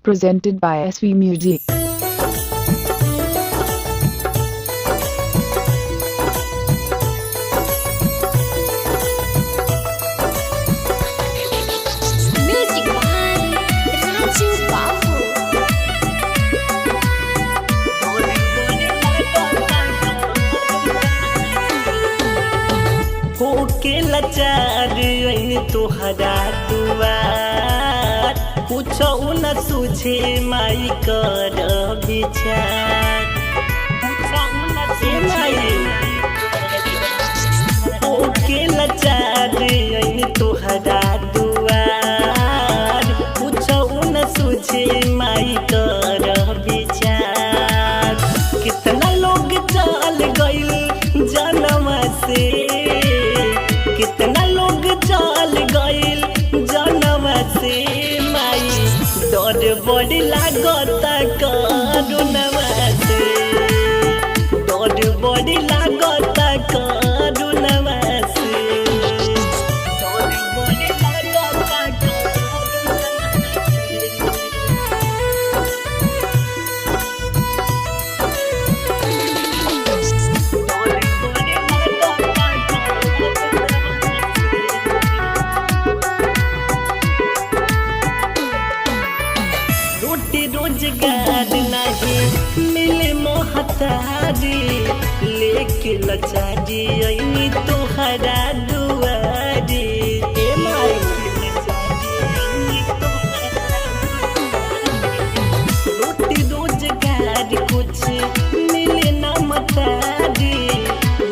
presented by SV Music. Music by Raju Babu. होके लाचार ऐन तोहरा दुआर पूछो न सूझे माई कर विचार पूछो न सूझे माई होके लाचार ऐन तोहरा दुआर पूछो न सूझे माई कर विचार कितना लोग चल गइल जनम से कितना लोग चल गइल जनम से माई डर बड़ी लागता करुणवा से डर बड़ी लागता करुणवा से डर बड़ी लागता करुणवा रोटी रोजगार नहीं मिले मोहतारी लेके लचारी ऐनी तोहरा दुआरी ए माई रोटी रोजगार कुछ मिले ना मतारी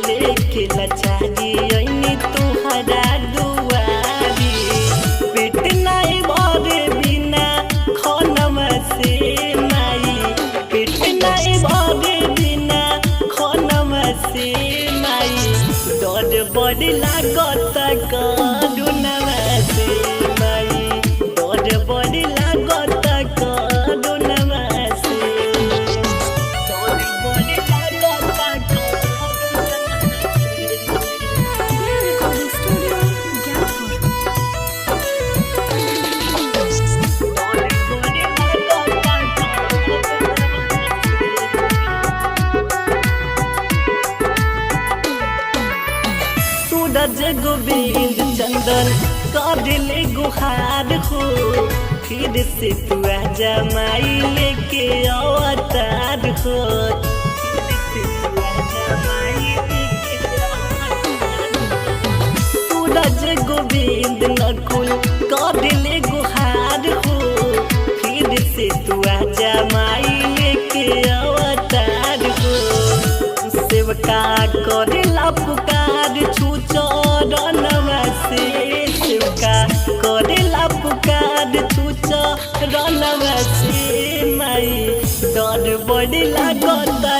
लेके लचारी ऐनी तोहरा दुआरी पेट नहीं भरे बिना खनवा से माई पेट नहीं भरे बिना खनवा से माई डर बड़ी लागता करुणवा से माई डर बड़ी लागता करुणवा से डर बड़ी लागता करुणवा Recording Studio, Jaipur. सूरज गोविंद चंदन कादिले गुहार हो फिर से तू आजा माई लेके अवतार हो फिर से तू आजा माई लेके अवतार हो। सूरज गोविंद नकुल कादिले गुहार हो फिर से तू आजा माई लेके अवतार हो सेवका करेला पुकार छू चरणवा से सेवका करेला पुकार छू चरणवा से माई डर बड़ी लागता